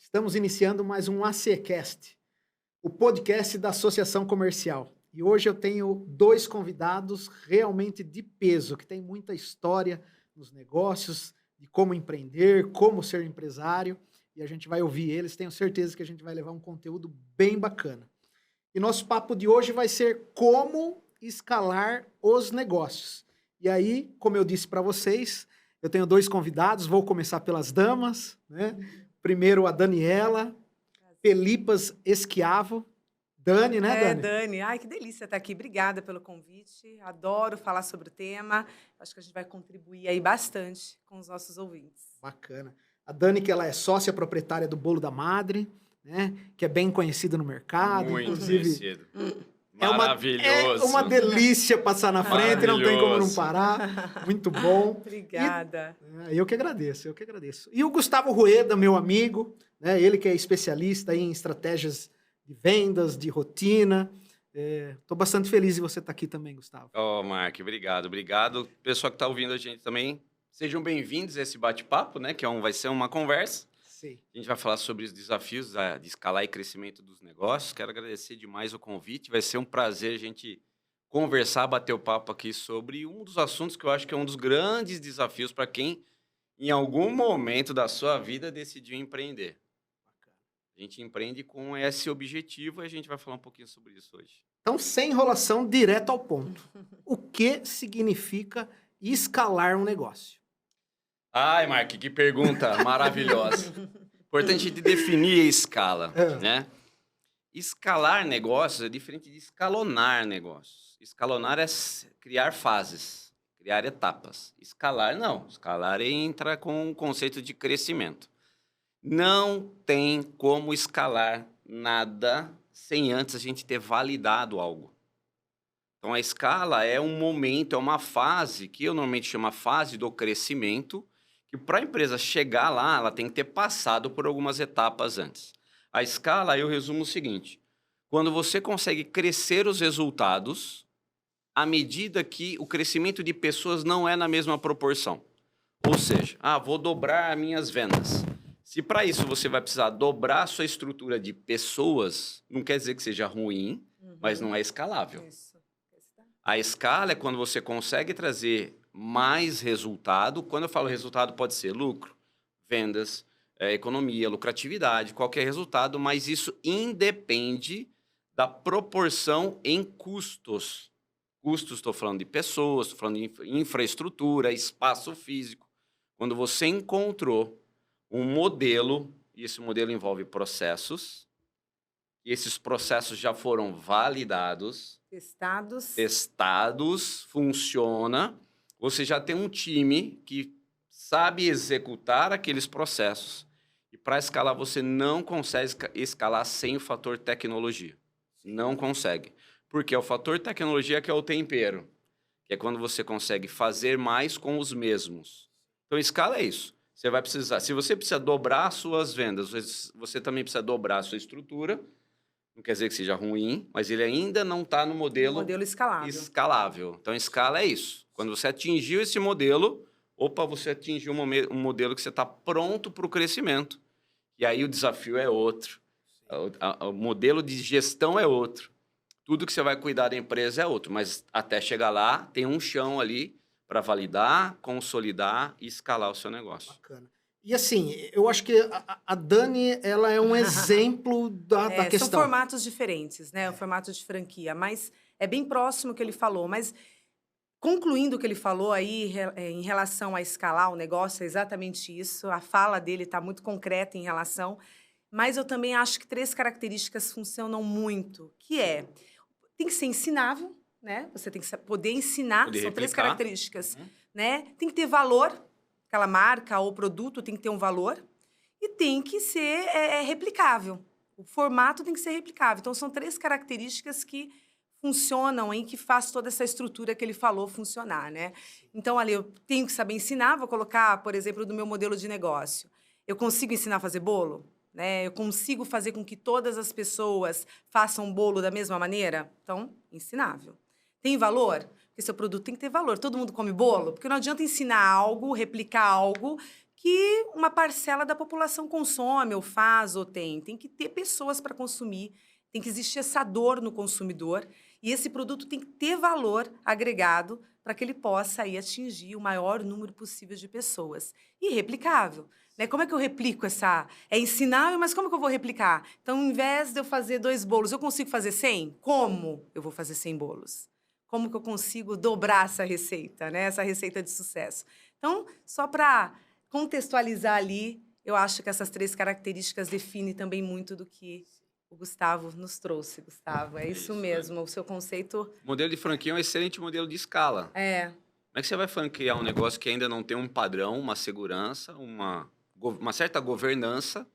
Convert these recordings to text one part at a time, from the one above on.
Estamos iniciando mais um ACCast, o podcast da Associação Comercial. E hoje eu tenho dois convidados realmente de peso, que têm muita história nos negócios, de como empreender, como ser empresário. E a gente vai ouvir eles, tenho certeza que a gente vai levar um conteúdo bem bacana. E nosso papo de hoje vai ser como escalar os negócios. E aí, como eu disse para vocês, eu tenho dois convidados, vou começar pelas damas, né? Primeiro a Daniela Pelipas Esquiavo. Dani, né, Dani? Dani. Ai, que delícia estar aqui. Obrigada pelo convite. Adoro falar sobre o tema. Acho que a gente vai contribuir aí bastante com os nossos ouvintes. Bacana. A Dani, que ela é sócia proprietária do Bolo da Madre, né? Que é bem conhecida no mercado. Muito inclusive, conhecido. É Maravilhoso. uma delícia passar na frente, não tem como não parar. Muito bom. Obrigada. Eu que agradeço, eu que agradeço. E o Gustavo Rueda, meu amigo, né? Ele que é especialista em estratégias de vendas, de rotina. Estou bastante feliz de você estar aqui também, Gustavo. Ó, Mark, obrigado. Obrigado. Pessoal que está ouvindo a gente também, sejam bem-vindos a esse bate-papo, né? Que vai ser uma conversa. Sim. A gente vai falar sobre os desafios de escalar e crescimento dos negócios. Quero agradecer demais o convite. Vai ser um prazer a gente conversar, bater o papo aqui sobre um dos assuntos que eu acho que é um dos grandes desafios para quem, em algum momento da sua vida, decidiu empreender. A gente empreende com esse objetivo e a gente vai falar um pouquinho sobre isso hoje. Então, sem enrolação, direto ao ponto. O que significa escalar um negócio? Ai, Mark, que pergunta maravilhosa. Importante a gente definir a escala, né? Escalar negócios é diferente de escalonar negócios. Escalonar é criar fases, criar etapas. Escalar, não. Escalar entra com o conceito de crescimento. Não tem como escalar nada sem antes a gente ter validado algo. Então, a escala é um momento, é uma fase, que eu normalmente chamo a fase do crescimento, que para a empresa chegar lá, ela tem que ter passado por algumas etapas antes. A escala, eu resumo o seguinte: quando você consegue crescer os resultados, à medida que o crescimento de pessoas não é na mesma proporção. Ou seja, vou dobrar as minhas vendas. Se para isso você vai precisar dobrar a sua estrutura de pessoas, não quer dizer que seja ruim, mas não é escalável. Isso. A escala é quando você consegue trazer mais resultado. Quando eu falo resultado, pode ser lucro, vendas, economia, lucratividade, qualquer resultado, mas isso independe da proporção em custos. Custos, estou falando de pessoas, estou falando de infraestrutura, espaço físico. Quando você encontrou um modelo, e esse modelo envolve processos, e esses processos já foram validados, testados, funciona, você já tem um time que sabe executar aqueles processos. E para escalar, você não consegue escalar sem o fator tecnologia. Não consegue. Porque é o fator tecnologia que é o tempero, que é quando você consegue fazer mais com os mesmos. Então, escala é isso. Você vai precisar, se você precisa dobrar as suas vendas, você também precisa dobrar a sua estrutura. Não quer dizer que seja ruim, mas ele ainda não está no modelo escalável. Então, escala é isso. Quando você atingiu esse modelo, você atingiu um modelo que você está pronto para o crescimento. E aí o desafio é outro. O modelo de gestão é outro. Tudo que você vai cuidar da empresa é outro. Mas até chegar lá, tem um chão ali para validar, consolidar e escalar o seu negócio. Bacana. E assim, eu acho que a Dani, ela é um exemplo da questão. São formatos diferentes, né? O formato de franquia, mas é bem próximo o que ele falou. Mas, concluindo o que ele falou aí em relação a escalar o negócio, é exatamente isso. A fala dele está muito concreta em relação. Mas eu também acho que 3 características funcionam muito, que tem que ser ensinável, né? Você tem que poder ensinar, são 3 características, né? Tem que ter valor, aquela marca ou produto tem que ter um valor, e tem que ser replicável. O formato tem que ser replicável. Então, são 3 características que funcionam, que faz toda essa estrutura que ele falou funcionar, né? Então, ali, eu tenho que saber ensinar, vou colocar, por exemplo, do meu modelo de negócio. Eu consigo ensinar a fazer bolo? Né? Eu consigo fazer com que todas as pessoas façam bolo da mesma maneira? Então, ensinável. Tem valor? Porque seu produto tem que ter valor. Todo mundo come bolo? Porque não adianta ensinar algo, replicar algo que uma parcela da população consome, ou faz, ou tem. Tem que ter pessoas para consumir, tem que existir essa dor no consumidor, e esse produto tem que ter valor agregado para que ele possa aí atingir o maior número possível de pessoas. E replicável. Né? Como é que eu replico essa... É ensinável, mas como que eu vou replicar? Então, ao invés de eu fazer 2 bolos, eu consigo fazer 100? Como eu vou fazer 100 bolos? Como que eu consigo dobrar essa receita, né? Essa receita de sucesso? Então, só para contextualizar ali, eu acho que essas 3 características definem também muito do que o Gustavo nos trouxe, Gustavo. É isso mesmo, né? O seu conceito... O modelo de franquia é um excelente modelo de escala. É. Como é que você vai franquear um negócio que ainda não tem um padrão, uma segurança, uma certa governança,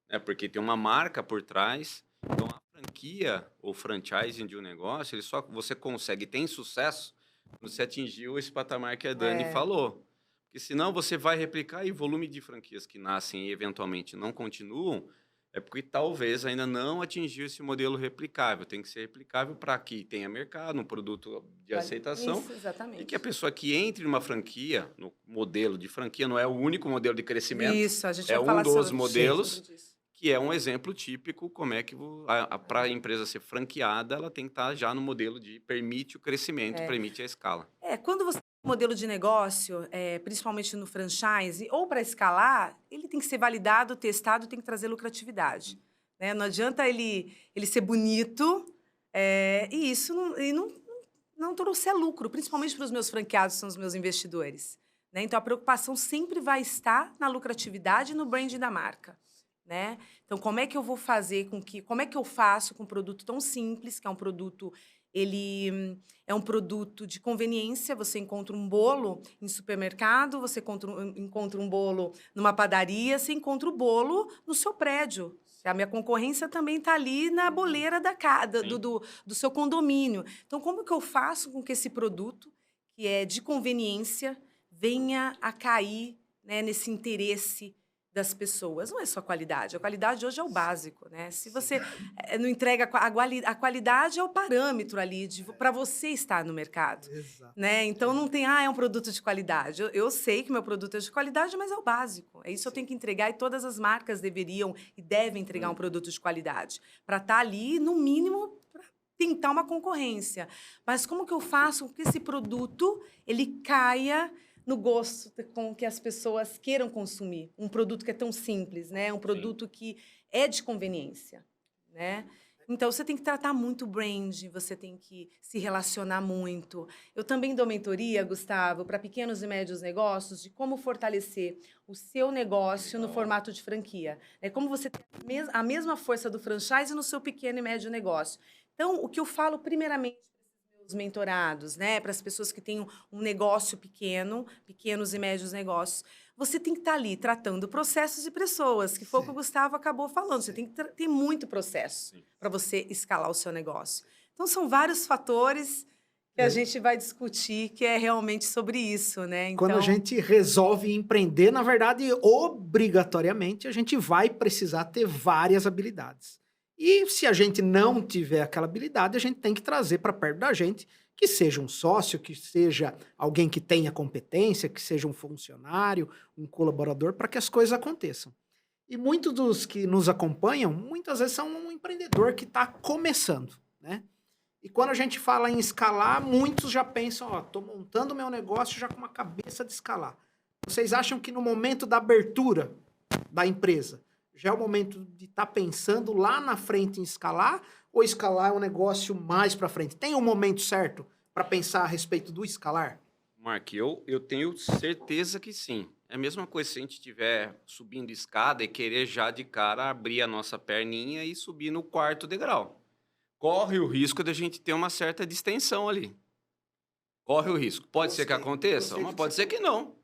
né? Porque tem uma marca por trás. Então, a franquia ou franchising de um negócio, você consegue ter sucesso quando você atingiu esse patamar que a Dani falou. Porque senão você vai replicar e o volume de franquias que nascem e eventualmente não continuam, é porque talvez ainda não atingiu esse modelo replicável. Tem que ser replicável para que tenha mercado, um produto de aceitação. Isso, exatamente. E que a pessoa que entre numa franquia, no modelo de franquia, não é o único modelo de crescimento. Isso, a gente é vai falar um dos sobre modelos isso. que é um exemplo típico como é que para a empresa ser franqueada, ela tem que estar já no modelo de permite o crescimento, permite a escala. Quando você tem um modelo de negócio, principalmente no franchise, ou para escalar, ele tem que ser validado, testado, tem que trazer lucratividade. Né? Não adianta ele ser bonito e isso não trouxer lucro, principalmente para os meus franqueados, que são os meus investidores. Né? Então, a preocupação sempre vai estar na lucratividade e no branding da marca. Né? Então, como é que eu vou fazer como é que eu faço com um produto tão simples, que é um produto, ele é um produto de conveniência, você encontra um bolo em supermercado, você encontra um bolo numa padaria, você encontra o bolo no seu prédio. A minha concorrência também está ali na boleira do seu condomínio. Então, como que eu faço com que esse produto, que é de conveniência, venha a cair, né, nesse interesse das pessoas? Não é só qualidade. A qualidade hoje é o básico, né? Se você não entrega a qualidade é o parâmetro ali para você estar no mercado. Exato. Né? Então não tem, é um produto de qualidade. Eu sei que meu produto é de qualidade, mas é o básico. É isso que eu tenho que entregar, e todas as marcas deveriam e devem entregar um produto de qualidade para estar ali, no mínimo, para tentar uma concorrência. Mas como que eu faço com que esse produto ele caia no gosto com que as pessoas queiram consumir? Um produto que é tão simples, né? Um produto que é de conveniência, né? Então, você tem que tratar muito o brand, você tem que se relacionar muito. Eu também dou mentoria, Gustavo, para pequenos e médios negócios, de como fortalecer o seu negócio no formato de franquia. É como você tem a mesma força do franchise no seu pequeno e médio negócio. Então, o que eu falo primeiramente os mentorados, né, para as pessoas que têm um negócio pequeno, pequenos e médios negócios, você tem que estar ali tratando processos e pessoas, que foi o que o Gustavo acabou falando. Você tem que ter muito processo para você escalar o seu negócio. Então, são vários fatores que a gente vai discutir, que é realmente sobre isso, né? Então, quando a gente resolve empreender, na verdade, obrigatoriamente, a gente vai precisar ter várias habilidades. E se a gente não tiver aquela habilidade, a gente tem que trazer para perto da gente, que seja um sócio, que seja alguém que tenha competência, que seja um funcionário, um colaborador, para que as coisas aconteçam. E muitos dos que nos acompanham, muitas vezes são um empreendedor que está começando, né? E quando a gente fala em escalar, muitos já pensam, estou montando meu negócio já com uma cabeça de escalar. Vocês acham que no momento da abertura da empresa, já é o momento de estar pensando lá na frente em escalar, ou escalar é um negócio mais para frente? Tem um momento certo para pensar a respeito do escalar? Mark, eu tenho certeza que sim. É a mesma coisa se a gente estiver subindo escada e querer já de cara abrir a nossa perninha e subir no 4º degrau. Corre o risco de a gente ter uma certa distensão ali. Corre o risco. Pode ser que aconteça, mas pode ser que não.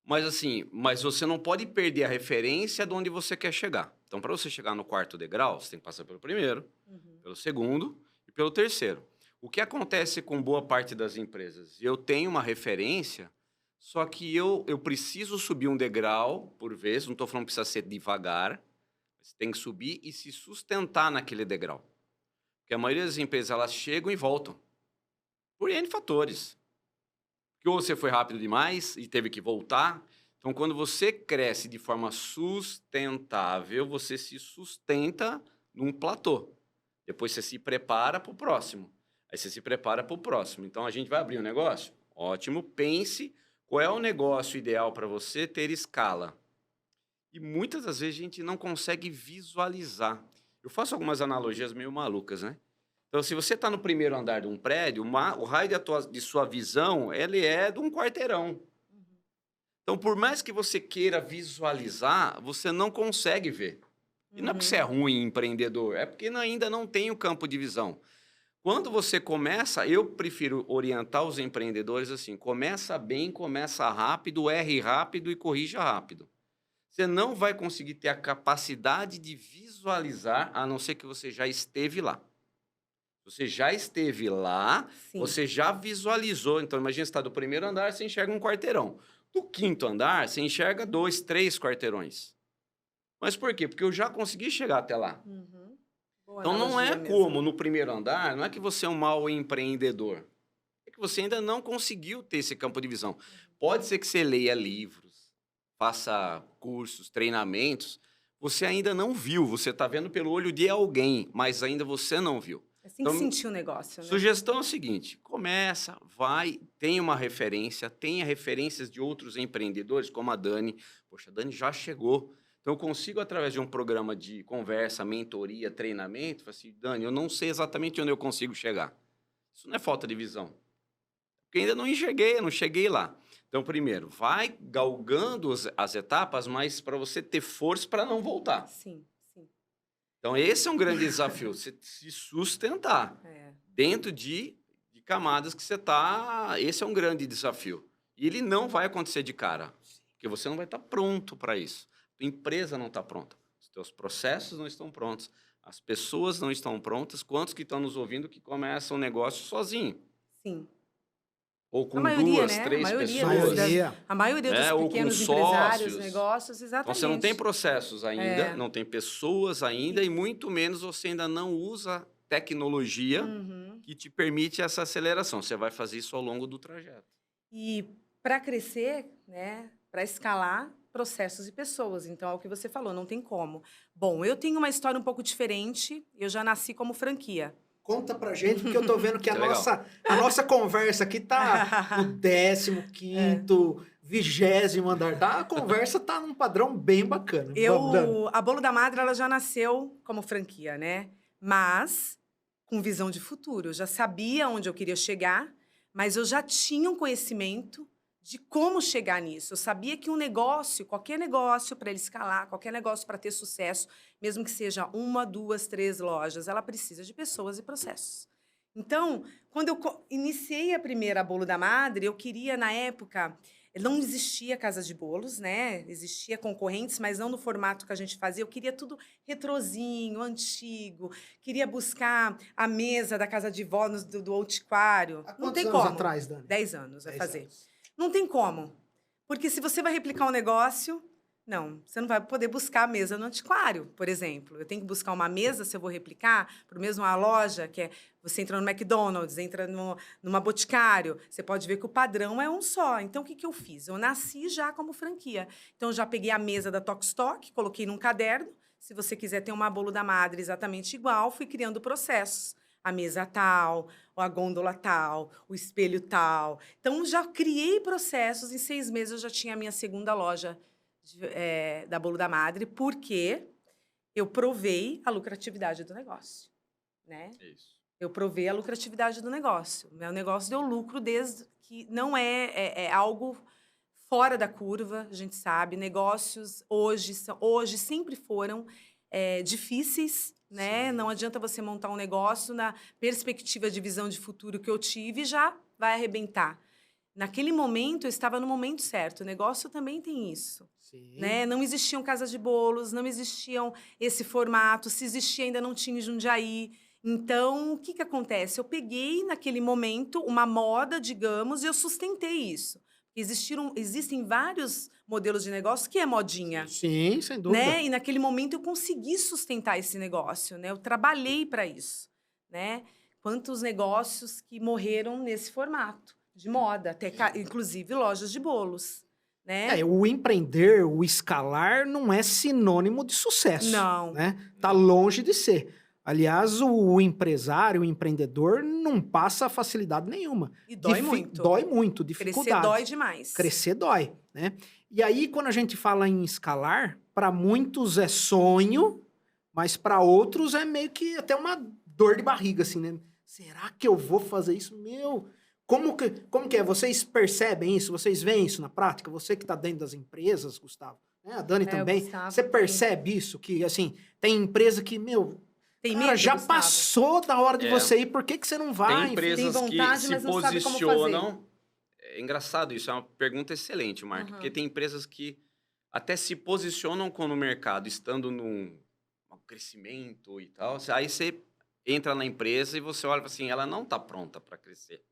Mas assim, você não pode perder a referência de onde você quer chegar. Então, para você chegar no 4º degrau, você tem que passar pelo primeiro, pelo segundo e pelo terceiro. O que acontece com boa parte das empresas? Eu tenho uma referência, só que eu preciso subir um degrau por vez, não estou falando que precisa ser devagar, você tem que subir e se sustentar naquele degrau. Porque a maioria das empresas, elas chegam e voltam, por N fatores. Que ou você foi rápido demais e teve que voltar. Então, quando você cresce de forma sustentável, você se sustenta num platô. Depois você se prepara para o próximo. Aí você se prepara para o próximo. Então, a gente vai abrir um negócio? Ótimo. Pense qual é o negócio ideal para você ter escala. E muitas das vezes a gente não consegue visualizar. Eu faço algumas analogias meio malucas, né? Então, se você está no primeiro andar de um prédio, o raio de sua visão ele é de um quarteirão. Então, por mais que você queira visualizar, você não consegue ver. E não é porque você é ruim empreendedor, é porque ainda não tem o campo de visão. Quando você começa, eu prefiro orientar os empreendedores assim, começa bem, começa rápido, erre rápido e corrija rápido. Você não vai conseguir ter a capacidade de visualizar, a não ser que você já esteve lá. Você já esteve lá, Sim. você já visualizou. Então, imagina, você está do primeiro andar, você enxerga um quarteirão. Do quinto andar, você enxerga 2, 3 quarteirões. Mas por quê? Porque eu já consegui chegar até lá. Então, não é como no primeiro andar, não é que você é um mau empreendedor. É que você ainda não conseguiu ter esse campo de visão. Pode ser que você leia livros, faça cursos, treinamentos. Você ainda não viu, você está vendo pelo olho de alguém, mas ainda você não viu. É assim que sentir o negócio, né? Sugestão é o seguinte, começa, vai, tenha uma referência, tenha referências de outros empreendedores, como a Dani. Poxa, a Dani já chegou. Então, eu consigo, através de um programa de conversa, mentoria, treinamento, falar assim, Dani, eu não sei exatamente onde eu consigo chegar. Isso não é falta de visão. Porque ainda não enxerguei, não cheguei lá. Então, primeiro, vai galgando as etapas, mas para você ter força para não voltar. Sim, sim. Então, esse é um grande desafio, você se sustentar dentro de camadas que você está. Esse é um grande desafio. E ele não vai acontecer de cara, porque você não vai estar pronto para isso. A empresa não está pronta, os teus processos não estão prontos, as pessoas não estão prontas. Quantos que estão nos ouvindo que começam um negócio sozinho? Sim. Ou com A maioria, duas, né? três A maioria pessoas. a maioria dos ou com pequenos empresários, sócios. negócios, exatamente. Então, você não tem processos ainda, não tem pessoas ainda, e muito menos você ainda não usa tecnologia que te permite essa aceleração. Você vai fazer isso ao longo do trajeto. E para crescer, né, para escalar, processos e pessoas. Então, é o que você falou, não tem como. Bom, eu tenho uma história um pouco diferente, eu já nasci como franquia. Conta pra gente, porque eu tô vendo que a nossa conversa aqui tá no 15º, 20º andar. A conversa tá num padrão bem bacana. A Bolo da Madre, ela já nasceu como franquia, né? Mas com visão de futuro. Eu já sabia onde eu queria chegar, mas eu já tinha um conhecimento de como chegar nisso. Eu sabia que um negócio, qualquer negócio para ele escalar, qualquer negócio para ter sucesso, mesmo que seja 1, 2, 3 lojas, ela precisa de pessoas e processos. Então, quando eu iniciei a primeira Bolo da Madre, eu queria, na época, não existia casa de bolos, né? Existia concorrentes, mas não no formato que a gente fazia. Eu queria tudo retrozinho, antigo. Queria buscar a mesa da casa de vó do antiquário. Há não tem quantos anos como. atrás, Dani? 10 anos vai fazer. Anos. Não tem como. Porque se você vai replicar um negócio, não, você não vai poder buscar a mesa no antiquário, por exemplo. Eu tenho que buscar uma mesa, se eu vou replicar, para mesmo uma loja, que é você entra no McDonald's, entra numa Boticário, você pode ver que o padrão é um só. Então, o que eu fiz? Eu nasci já como franquia. Então, eu já peguei a mesa da Tokstok, coloquei num caderno. Se você quiser ter uma Bolo da Madre exatamente igual, fui criando processos. A mesa tal, a gôndola tal, o espelho tal. Então, já criei processos. Em 6 meses, eu já tinha a minha segunda loja da Bolo da Madre, porque eu provei a lucratividade do negócio, né? Isso. Eu provei a lucratividade do negócio. O meu negócio deu lucro desde que não é algo fora da curva, a gente sabe. Negócios hoje sempre foram difíceis, né? Não adianta você montar um negócio na perspectiva de visão de futuro que eu tive e já vai arrebentar. Naquele momento, eu estava no momento certo. O negócio também tem isso. Sim. Né? Não existiam casas de bolos, não existiam esse formato. Se existia, ainda não tinha em Jundiaí. Então, o que acontece? Eu peguei, naquele momento, uma moda, digamos, e eu sustentei isso. Existem vários modelos de negócio que é modinha. Sim, sem dúvida. Né? E naquele momento eu consegui sustentar esse negócio, né? Eu trabalhei para isso, né? Quantos negócios que morreram nesse formato de moda, até inclusive lojas de bolos, né? O empreender, o escalar não é sinônimo de sucesso. Não. Né? Tá longe de ser. Aliás, o empresário, o empreendedor não passa facilidade nenhuma. E dói muito. Dói muito, dificuldade. Crescer dói demais. Crescer dói, né? E aí, quando a gente fala em escalar, para muitos é sonho, mas para outros é meio que até uma dor de barriga, assim, né? Será que eu vou fazer isso? Como que é? Vocês percebem isso? Vocês veem isso na prática? Você que está dentro das empresas, Gustavo, né? A Dani também. Você percebe isso? Que, assim, tem empresa que, tem cara, medo, já Gustavo? passou da hora de você ir, por que você não vai? Tem empresas tem vontade, que se mas não sabe como posicionam. É engraçado isso, é uma pergunta excelente, Mark, Uhum. porque tem empresas que até se posicionam com o mercado, estando num crescimento e tal. Aí você entra na empresa e você olha assim, ela não está pronta para crescer.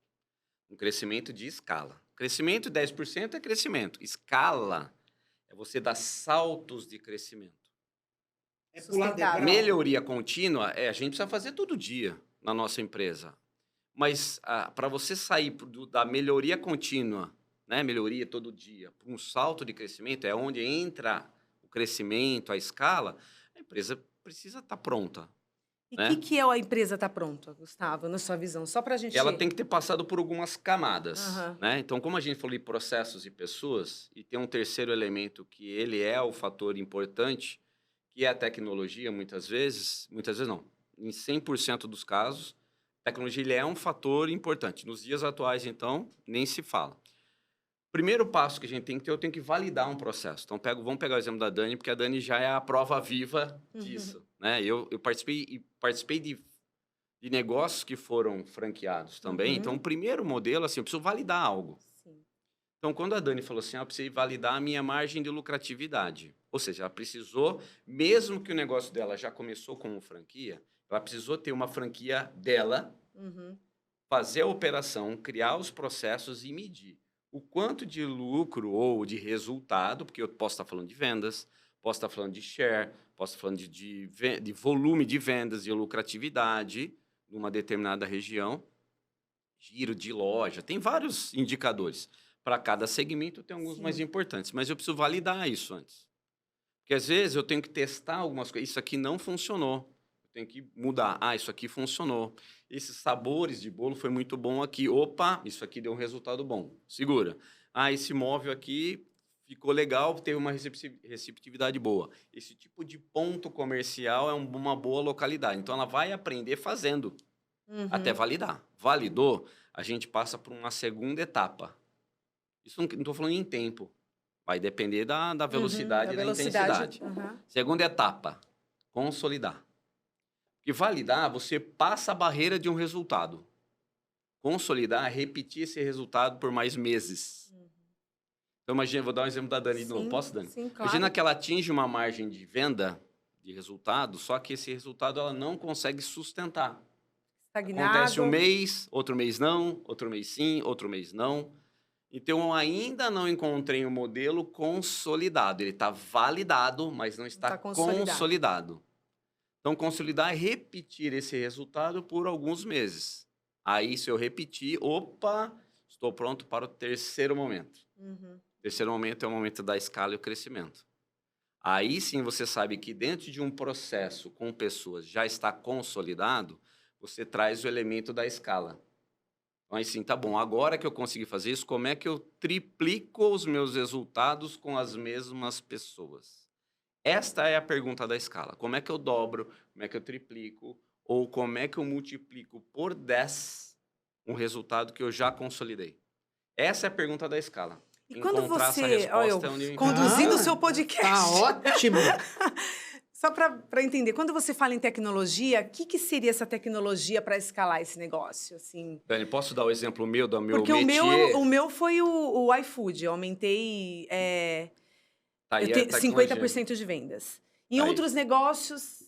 Um crescimento de escala. Crescimento, 10% é crescimento. Escala é você dar saltos de crescimento. É pular degrau. Melhoria contínua, a gente precisa fazer todo dia na nossa empresa. Mas para você sair da melhoria contínua, né, melhoria todo dia, para um salto de crescimento, é onde entra o crescimento, a escala, a empresa precisa estar pronta. E o né? que é a empresa estar pronta, Gustavo, na sua visão? Só para a gente... Ela tem que ter passado por algumas camadas. Uhum. Né? Então, como a gente falou de processos e pessoas, e tem um terceiro elemento que ele é o fator importante, que é a tecnologia, muitas vezes não, em 100% dos casos, a tecnologia ele é um fator importante. Nos dias atuais, então, nem se fala. Primeiro passo que a gente tem que ter, eu tenho que validar um processo. Então, vamos pegar o exemplo da Dani, porque a Dani já é a prova viva disso. Uhum. Né? Eu participei de negócios que foram franqueados também. Uhum. Então, o primeiro modelo, assim, eu preciso validar algo. Sim. Então, quando a Dani falou assim, eu preciso validar a minha margem de lucratividade. Ou seja, ela precisou, mesmo que o negócio dela já começou como franquia, ela precisou ter uma franquia dela, Uhum. fazer a operação, criar os processos e medir o quanto de lucro ou de resultado, porque eu posso estar falando de vendas, posso estar falando de share, posso estar falando de volume de vendas e lucratividade numa determinada região, giro de loja, tem vários indicadores. Para cada segmento tem alguns mais importantes, mas eu preciso validar isso antes. Porque às vezes eu tenho que testar algumas coisas, isso aqui não funcionou. Tem que mudar. Isso aqui funcionou. Esses sabores de bolo foi muito bom aqui. Opa, isso aqui deu um resultado bom. Segura. Esse móvel aqui ficou legal, teve uma receptividade boa. Esse tipo de ponto comercial é uma boa localidade. Então, ela vai aprender fazendo, até validar. Validou, a gente passa por uma segunda etapa. Isso não estou falando em tempo. Vai depender da velocidade e da intensidade. Segunda etapa, consolidar. Porque validar, você passa a barreira de um resultado. Consolidar é repetir esse resultado por mais meses. Então, imagina, vou dar um exemplo da Dani de novo. Posso, Dani? Sim, claro. Imagina que ela atinge uma margem de venda, de resultado, só que esse resultado ela não consegue sustentar. Estagnado. Acontece um mês, outro mês não, outro mês sim, outro mês não. Então, eu ainda não encontrei um modelo consolidado. Ele está validado, mas não está consolidado. Então, consolidar é repetir esse resultado por alguns meses. Aí, se eu repetir, estou pronto para o terceiro momento. O terceiro momento é o momento da escala e o crescimento. Aí, sim, você sabe que dentro de um processo com pessoas já está consolidado, você traz o elemento da escala. Então, aí sim, tá bom, agora que eu consegui fazer isso, como é que eu triplico os meus resultados com as mesmas pessoas? Esta é a pergunta da escala. Como é que eu dobro, como é que eu triplico, ou como é que eu multiplico por 10 um resultado que eu já consolidei? Essa é a pergunta da escala. E quando você... resposta conduzindo o seu podcast. Tá ótimo! Só para entender, quando você fala em tecnologia, o que seria essa tecnologia para escalar esse negócio? Assim? Dani, posso dar o exemplo meu do meu Porque métier? o meu foi o iFood. Eu aumentei... Tá, eu tenho 50% de vendas. Em outros negócios...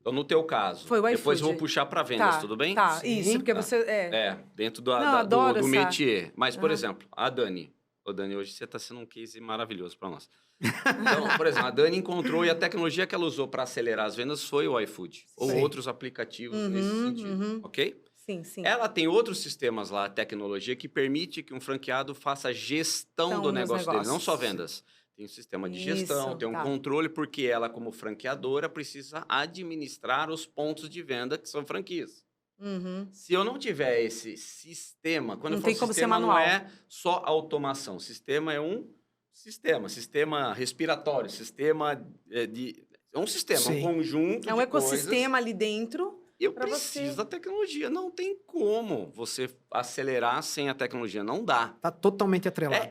Então, no teu caso, foi o iFood. Depois eu vou puxar para vendas, tudo bem? Tá, sim, isso, porque você... dentro do adoro métier. Mas, por exemplo, a Dani... Ô, Dani, hoje você está sendo um case maravilhoso para nós. Então, por exemplo, a Dani encontrou e a tecnologia que ela usou para acelerar as vendas foi o iFood. Ou outros aplicativos nesse sentido, ok? Sim, sim. Ela tem outros sistemas lá, tecnologia, que permite que um franqueado faça gestão Então, do nos negócio dele, não só negócios. vendas. Tem um sistema de gestão, Isso, tem um tá. controle, porque ela, como franqueadora, precisa administrar os pontos de venda que são franquias. Uhum. Se eu não tiver esse sistema, quando Não eu falo tem como ser sistema, não manual. é só automação. Sistema é um sistema respiratório, sistema é um sistema, um Sim. conjunto É um de ecossistema coisas. ali dentro Eu para preciso você. da tecnologia. Não tem como você acelerar sem a tecnologia. Não dá. Tá totalmente atrelado.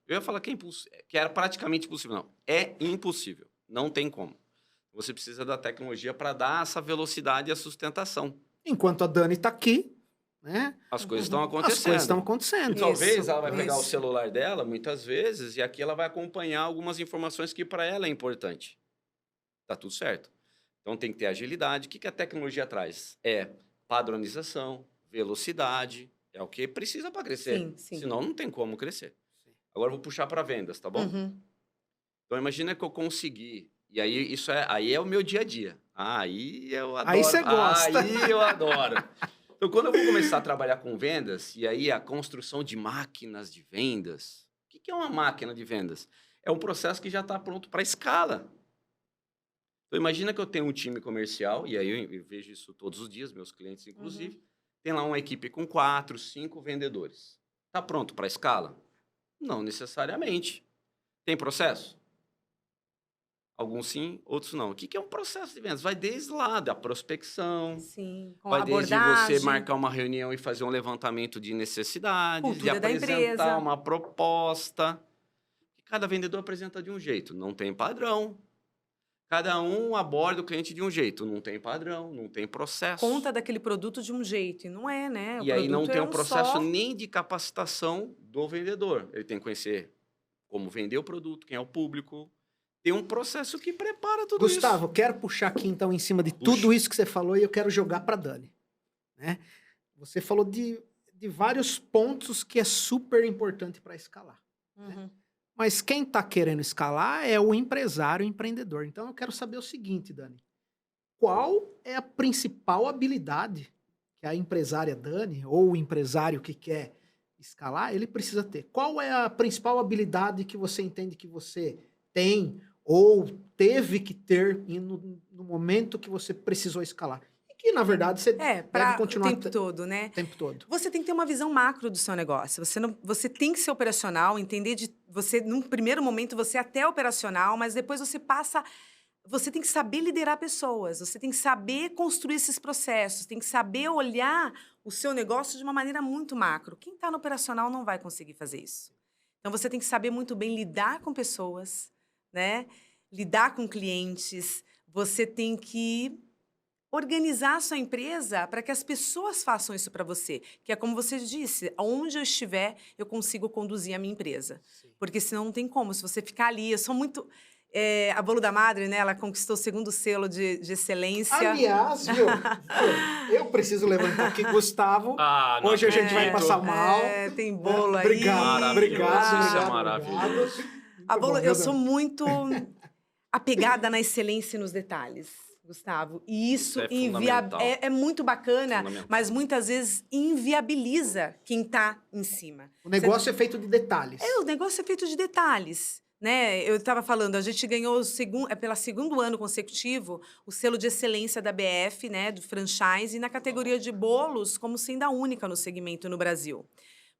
Eu ia falar que é que era praticamente impossível. Não, é impossível. Não tem como. Você precisa da tecnologia para dar essa velocidade e a sustentação. Enquanto a Dani tá aqui, né? As coisas estão As acontecendo. coisas estão E acontecendo. talvez Isso, ela vai pegar o isso. celular dela, muitas vezes, e aqui ela vai acompanhar algumas informações que para ela é importante. Tá tudo certo. Então tem que ter agilidade. O que a tecnologia traz? É padronização, velocidade, é o que precisa para crescer. Sim, sim. Senão não tem como crescer. Agora eu vou puxar para vendas, tá bom? Uhum. Então imagina que eu consegui, e aí aí é o meu dia a dia. Aí eu adoro. Aí você gosta. Aí eu adoro. Então quando eu vou começar a trabalhar com vendas, e aí a construção de máquinas de vendas, o que é uma máquina de vendas? É um processo que já está pronto para escala. Então imagina que eu tenho um time comercial, e aí eu vejo isso todos os dias, meus clientes inclusive, tem lá uma equipe com 4, 5 vendedores. Está pronto para escala? Não necessariamente. Tem processo? Alguns sim, outros não. O que é um processo de vendas? Vai desde lá, da prospecção, Sim, com vai desde abordagem. você marcar uma reunião e fazer um levantamento de necessidades, de Cultura da apresentar empresa. uma proposta. Cada vendedor apresenta de um jeito, não tem padrão. Cada um aborda o cliente de um jeito, não tem padrão, não tem processo. Conta daquele produto de um jeito, e não é, né? O E aí não produto tem é um processo só... nem de capacitação do vendedor. Ele tem que conhecer como vender o produto, quem é o público. Tem um processo que prepara tudo isso. Gustavo, eu quero puxar aqui então em cima de tudo isso que você falou e eu quero jogar para Dani, né? Você falou de vários pontos que é super importante para escalar. Uhum. Mas quem está querendo escalar é o empresário, o empreendedor. Então eu quero saber o seguinte, Dani. Qual é a principal habilidade que a empresária Dani ou o empresário que quer escalar, ele precisa ter? Qual é a principal habilidade que você entende que você tem ou teve que ter no momento que você precisou escalar? E que, na verdade, você deve continuar o tempo todo, né? o tempo todo. Você tem que ter uma visão macro do seu negócio. Você tem que ser operacional, entender num primeiro momento, você é até operacional, mas depois você passa... Você tem que saber liderar pessoas, você tem que saber construir esses processos, tem que saber olhar o seu negócio de uma maneira muito macro. Quem está no operacional não vai conseguir fazer isso. Então, você tem que saber muito bem lidar com pessoas, né? Lidar com clientes. Você tem que organizar a sua empresa para que as pessoas façam isso para você. Que é como você disse, onde eu estiver, eu consigo conduzir a minha empresa. Sim. Porque senão não tem como. Se você ficar ali, eu sou muito... a Bolo da Madre, né? Ela conquistou o 2º selo de excelência. Aliás, viu? Eu preciso levantar aqui, Gustavo. Não Hoje a gente vai acredito. passar mal. Tem bolo aí. Obrigado, obrigado. Isso é obrigado, maravilhoso. obrigado. A Muito Bolo, bom, eu viu, sou Dani? muito apegada na excelência e nos detalhes, Gustavo. E isso é fundamental. é muito bacana, Fundamental. mas muitas vezes inviabiliza quem está em cima. O negócio é feito de detalhes. O negócio é feito de detalhes. Né? Eu estava falando, a gente ganhou pela segundo ano consecutivo o selo de excelência da BF, né, do franchise, na categoria de bolos, como sendo a única no segmento no Brasil.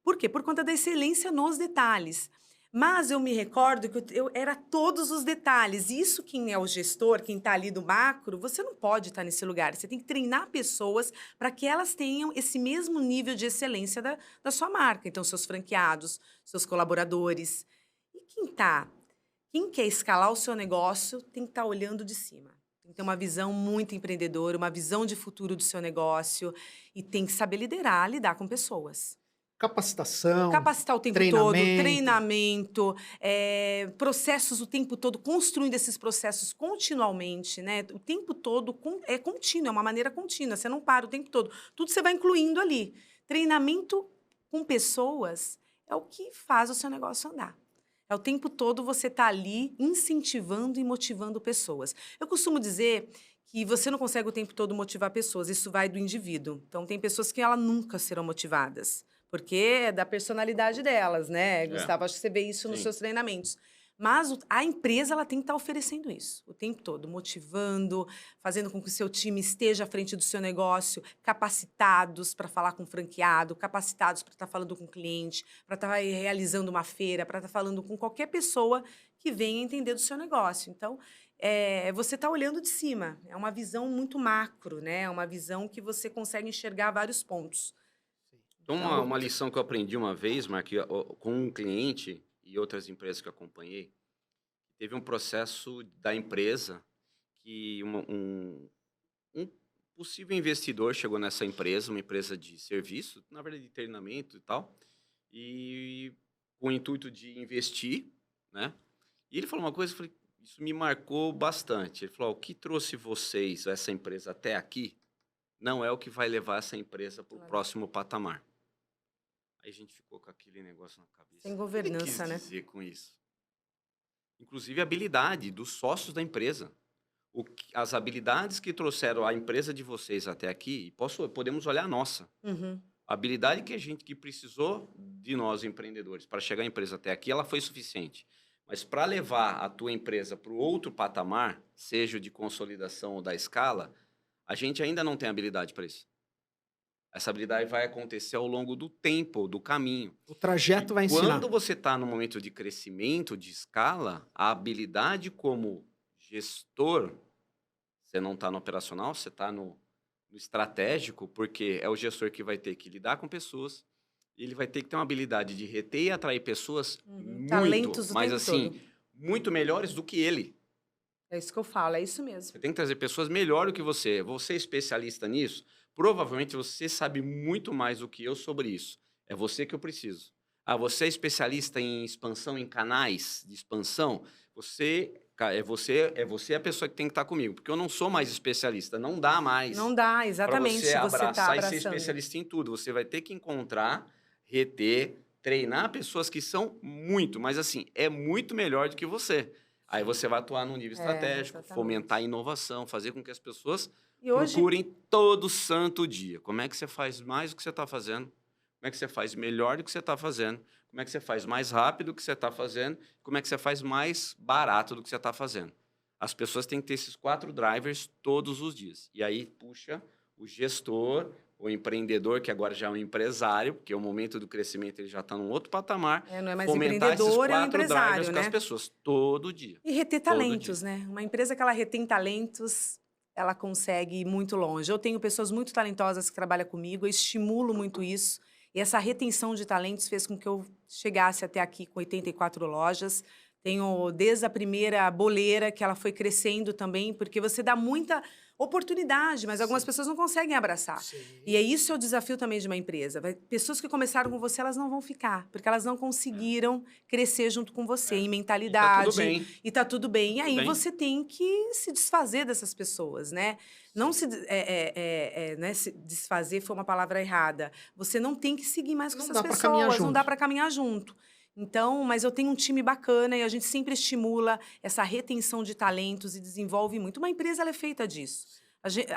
Por quê? Por conta da excelência nos detalhes. Mas eu me recordo que eu era todos os detalhes. Isso, quem é o gestor, quem está ali do macro, você não pode estar nesse lugar. Você tem que treinar pessoas para que elas tenham esse mesmo nível de excelência da sua marca. Então, seus franqueados, seus colaboradores. E quem quer escalar o seu negócio tem que estar olhando de cima. Tem que ter uma visão muito empreendedora, uma visão de futuro do seu negócio e tem que saber lidar com pessoas. Capacitação. Capacitar o tempo todo, treinamento, processos o tempo todo, construindo esses processos continuamente, né? O tempo todo é contínuo, é uma maneira contínua, você não para o tempo todo. Tudo você vai incluindo ali. Treinamento com pessoas é o que faz o seu negócio andar. É o tempo todo você tá ali incentivando e motivando pessoas. Eu costumo dizer que você não consegue o tempo todo motivar pessoas, isso vai do indivíduo. Então, tem pessoas que elas nunca serão motivadas, porque é da personalidade delas, né, Gustavo? Acho que você vê isso nos seus treinamentos. Mas a empresa ela tem que estar oferecendo isso o tempo todo, motivando, fazendo com que o seu time esteja à frente do seu negócio, capacitados para falar com o franqueado, capacitados para estar falando com o cliente, para estar realizando uma feira, para estar falando com qualquer pessoa que venha entender do seu negócio. Então, você está olhando de cima, é uma visão muito macro, né? É uma visão que você consegue enxergar vários pontos. Então, uma lição que eu aprendi uma vez, Mark, com um cliente e outras empresas que eu acompanhei, teve um processo da empresa que um possível investidor chegou nessa empresa, uma empresa de serviço, na verdade de treinamento e tal, e com o intuito de investir, né? E ele falou uma coisa, eu falei, isso me marcou bastante. Ele falou, o que trouxe vocês, essa empresa, até aqui, não é o que vai levar essa empresa para o próximo patamar. Aí a gente ficou com aquele negócio na cabeça. Tem governança, o que ele quis né? dizer com isso? Inclusive a habilidade dos sócios da empresa. As habilidades que trouxeram a empresa de vocês até aqui, e podemos olhar a nossa. A habilidade que precisou de nós, empreendedores, para chegar a empresa até aqui, ela foi suficiente. Mas para levar a tua empresa para o outro patamar, seja de consolidação ou da escala, a gente ainda não tem habilidade para isso. Essa habilidade vai acontecer ao longo do tempo, do caminho. O trajeto vai ensinar. Quando você está no momento de crescimento, de escala, a habilidade como gestor, você não está no operacional, você está no estratégico, porque é o gestor que vai ter que lidar com pessoas, e ele vai ter que ter uma habilidade de reter e atrair pessoas Talentos mas o tempo assim, todo. muito melhores do que ele. É isso que eu falo, é isso mesmo. Você tem que trazer pessoas melhores do que você. Você é especialista nisso? Provavelmente você sabe muito mais do que eu sobre isso. É você que eu preciso. Você é especialista em expansão, em canais de expansão? É você a pessoa que tem que estar comigo, porque eu não sou mais especialista, não dá mais. Não dá, exatamente. Para você abraçar tá e ser abraçando. especialista em tudo. Você vai ter que encontrar, reter, treinar pessoas que são muito, mas assim, é muito melhor do que você. Aí você vai atuar no nível estratégico, exatamente. fomentar a inovação, fazer com que as pessoas E hoje, procurem todo santo dia. Como é que você faz mais do que você está fazendo? Como é que você faz melhor do que você está fazendo? Como é que você faz mais rápido do que você está fazendo? Como é que você faz mais barato do que você está fazendo? As pessoas têm que ter esses 4 drivers todos os dias. E aí puxa o gestor, o empreendedor, que agora já é um empresário, porque o momento do crescimento ele já está num outro patamar. não é mais fomentar esses empreendedor, é um 4 empresário, drivers né? com as pessoas todo dia. E reter Todo talentos, dia. né? Uma empresa que ela retém talentos, ela consegue ir muito longe. Eu tenho pessoas muito talentosas que trabalham comigo, eu estimulo muito isso. E essa retenção de talentos fez com que eu chegasse até aqui com 84 lojas. Tenho desde a primeira boleira, que ela foi crescendo também, porque você dá muita oportunidade, mas algumas pessoas não conseguem abraçar. Sim. E é isso é o desafio também de uma empresa. Pessoas que começaram com você, elas não vão ficar, porque elas não conseguiram crescer junto com você em mentalidade. E tá tudo bem. E tá tudo bem. E aí bem. você tem que se desfazer dessas pessoas, né? Não se, né, se desfazer foi uma palavra errada. Você não tem que seguir mais com Não essas dá pra caminhar pessoas, não junto. dá para caminhar junto. Então, mas eu tenho um time bacana e a gente sempre estimula essa retenção de talentos e desenvolve muito. Uma empresa ela é feita disso.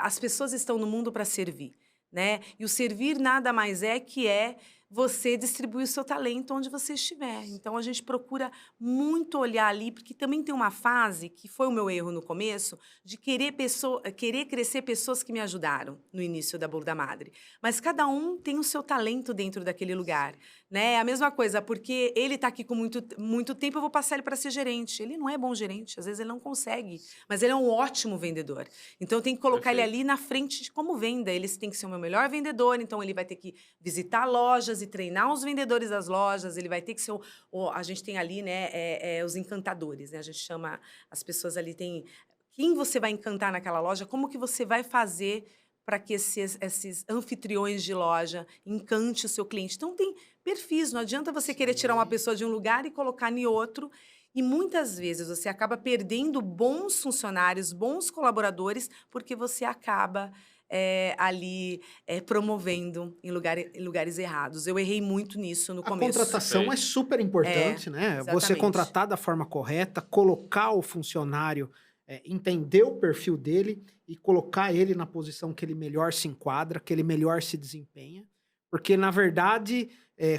As pessoas estão no mundo para servir, né? E o servir nada mais é que você distribuir o seu talento onde você estiver. Então, a gente procura muito olhar ali, porque também tem uma fase, que foi o meu erro no começo, de querer crescer pessoas que me ajudaram no início da Bolo da Madre. Mas cada um tem o seu talento dentro daquele lugar, né? A mesma coisa, porque ele está aqui com muito tempo, eu vou passar ele para ser gerente. Ele não é bom gerente, às vezes ele não consegue, mas ele é um ótimo vendedor. Então, eu tenho que colocar ele ali na frente de como venda. Ele tem que ser o meu melhor vendedor, então ele vai ter que visitar lojas e treinar os vendedores das lojas, ele vai ter que ser a gente tem ali, né, os encantadores, né? A gente chama as pessoas ali, tem quem você vai encantar naquela loja, como que você vai fazer para que esses anfitriões de loja encante o seu cliente. Então, tem perfis, não adianta você querer tirar uma pessoa de um lugar e colocar em outro. E muitas vezes você acaba perdendo bons funcionários, bons colaboradores, porque você acaba ali promovendo em lugares errados. Eu errei muito nisso no começo. A contratação é super importante, né? exatamente. Você contratar da forma correta, colocar o funcionário entender o perfil dele e colocar ele na posição que ele melhor se enquadra, que ele melhor se desempenha. Porque, na verdade,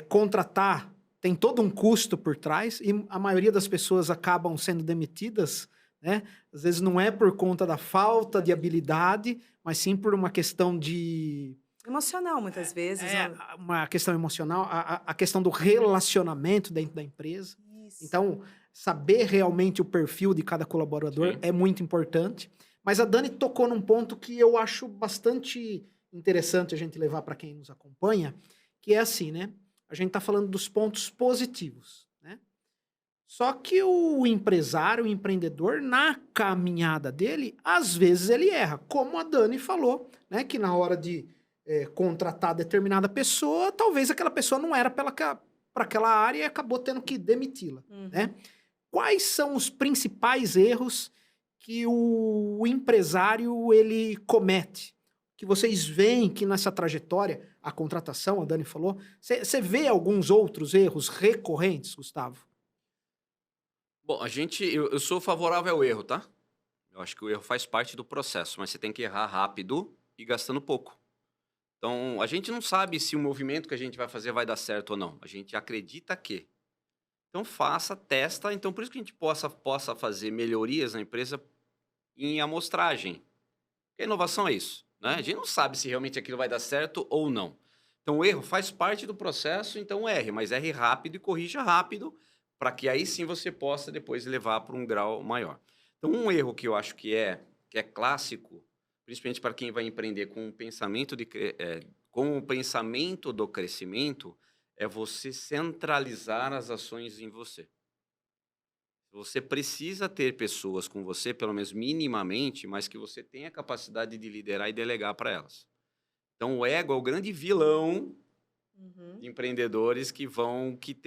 contratar tem todo um custo por trás e a maioria das pessoas acabam sendo demitidas, né? Às vezes não é por conta da falta de habilidade, mas sim por uma questão de... Emocional, muitas vezes. uma questão emocional, a questão do relacionamento dentro da empresa. Isso. Então, saber realmente o perfil de cada colaborador Sim. é muito importante. Mas a Dani tocou num ponto que eu acho bastante interessante a gente levar para quem nos acompanha, que é assim, né? A gente está falando dos pontos positivos, né? Só que o empresário, o empreendedor, na caminhada dele, às vezes ele erra. Como a Dani falou, né? Que na hora de contratar determinada pessoa, talvez aquela pessoa não era para aquela área e acabou tendo que demiti-la, né? Quais são os principais erros que o empresário ele comete? Que vocês veem que nessa trajetória, a contratação, a Dani falou, você vê alguns outros erros recorrentes, Gustavo? Bom, eu sou favorável ao erro, tá? Eu acho que o erro faz parte do processo, mas você tem que errar rápido e gastando pouco. Então, a gente não sabe se o movimento que a gente vai fazer vai dar certo ou não. A gente acredita que. Então, faça, testa. Então, por isso que a gente possa fazer melhorias na empresa em amostragem. Porque a inovação é isso, né? A gente não sabe se realmente aquilo vai dar certo ou não. Então, o erro faz parte do processo, então erre, mas erre rápido e corrija rápido, para que aí sim você possa depois levar para um grau maior. Então, um erro que eu acho que é clássico, principalmente para quem vai empreender com com o pensamento do crescimento, é você centralizar as ações em você. Você precisa ter pessoas com você, pelo menos minimamente, mas que você tenha a capacidade de liderar e delegar para elas. Então, o ego é o grande vilão de empreendedores que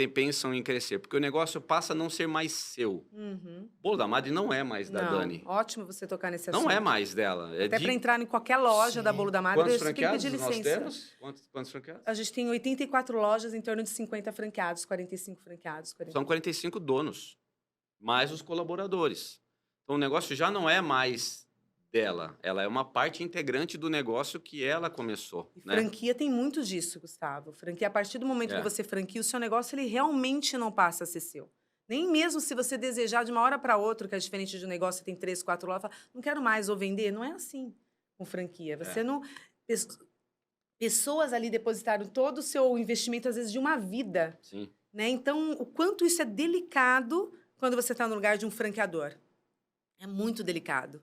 pensam em crescer, porque o negócio passa a não ser mais seu. O bolo da Madre não é mais da Dani. Ótimo você tocar nesse assunto. Não é mais dela. Até para entrar em qualquer loja da Bolo da Madre, Quantos você tem que pedir franqueados licença. nós temos? Quantos franqueados? A gente tem 84 lojas, em torno de 50 franqueados, 45 franqueados. São 45 donos, mais os colaboradores. Então, o negócio já não é mais dela. Ela é uma parte integrante do negócio que ela começou. E franquia tem muito disso, Gustavo. Franquia, a partir do momento que você franquia, o seu negócio ele realmente não passa a ser seu. Nem mesmo se você desejar de uma hora para outra, que é diferente de um negócio, você tem 3, 4 lojas, fala, não quero mais ou vender. Não é assim com franquia. Você não... Pessoas ali depositaram todo o seu investimento, às vezes, de uma vida. Sim. Né? Então, o quanto isso é delicado quando você está no lugar de um franqueador. É muito delicado.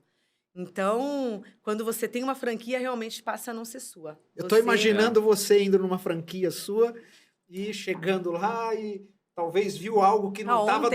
Então, quando você tem uma franquia, realmente passa a não ser sua. Eu estou imaginando você indo numa franquia sua e chegando lá e talvez viu algo que não estava...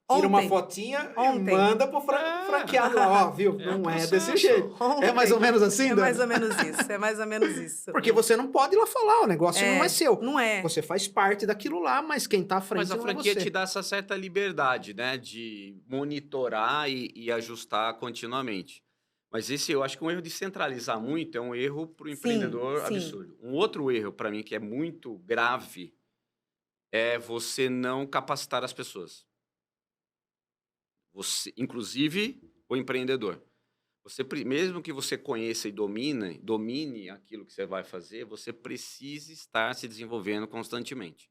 Tira uma fotinha e manda pro franqueado lá, ó, viu? Não é desse jeito. É mais ou menos assim, Dani? É mais ou menos isso, é mais ou menos isso. Porque você não pode ir lá falar, o negócio não é seu. Não é. Você faz parte daquilo lá, mas quem tá à frente não é você. Mas a franquia te dá essa certa liberdade, né? De monitorar e ajustar continuamente. Mas esse eu acho que um erro de centralizar muito é um erro para o empreendedor absurdo. Um outro erro, para mim, que é muito grave, é você não capacitar as pessoas. Você, inclusive o empreendedor. Mesmo que você conheça e domine aquilo que você vai fazer, você precisa estar se desenvolvendo constantemente.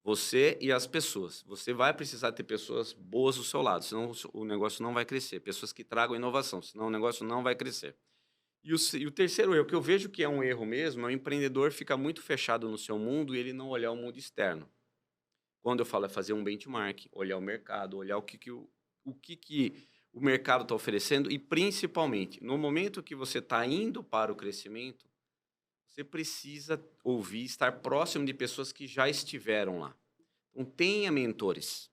Você e as pessoas. Você vai precisar ter pessoas boas do seu lado, senão o negócio não vai crescer. Pessoas que tragam inovação, senão o negócio não vai crescer. E o terceiro erro, que eu vejo que é um erro mesmo, é o empreendedor ficar muito fechado no seu mundo e ele não olhar o mundo externo. Quando eu falo é fazer um benchmark, olhar o mercado, olhar o que o mercado está oferecendo e, principalmente, no momento que você está indo para o crescimento, você precisa ouvir, estar próximo de pessoas que já estiveram lá. Então, tenha mentores.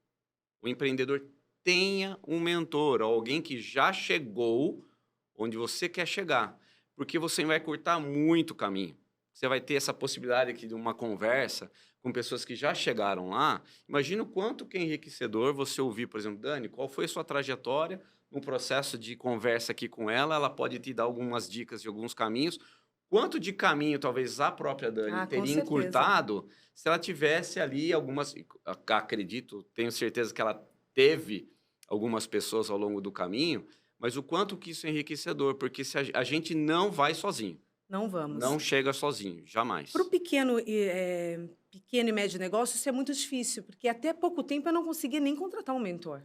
O empreendedor tenha um mentor, alguém que já chegou onde você quer chegar, porque você vai cortar muito caminho. Você vai ter essa possibilidade aqui de uma conversa com pessoas que já chegaram lá. Imagina o quanto que é enriquecedor você ouvir, por exemplo, Dani, qual foi a sua trajetória no processo de conversa aqui com ela? Ela pode te dar algumas dicas de alguns caminhos. Quanto de caminho, talvez, a própria Dani teria encurtado se ela tivesse ali algumas... Acredito, tenho certeza que ela teve algumas pessoas ao longo do caminho, mas o quanto que isso é enriquecedor, porque se a gente não vai sozinho, Não vamos. não chega sozinho, jamais. Para o pequeno e médio negócio, isso é muito difícil, porque até pouco tempo eu não conseguia nem contratar um mentor.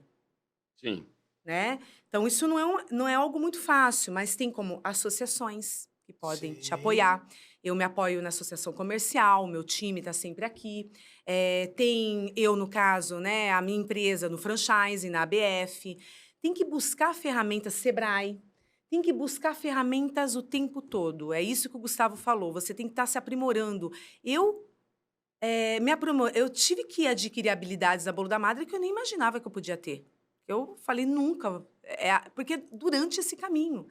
Sim. Né? Então, isso não é algo muito fácil, mas tem como associações que podem te apoiar. Eu me apoio na associação comercial, meu time está sempre aqui. Tem eu, no caso, né, a minha empresa no franchise, na ABF. Tem que buscar ferramentas Sebrae. Tem que buscar ferramentas o tempo todo. É isso que o Gustavo falou. Você tem que estar se aprimorando. Eu tive que adquirir habilidades da Bolo da Madre que eu nem imaginava que eu podia ter. Eu falei, nunca. Porque durante esse caminho.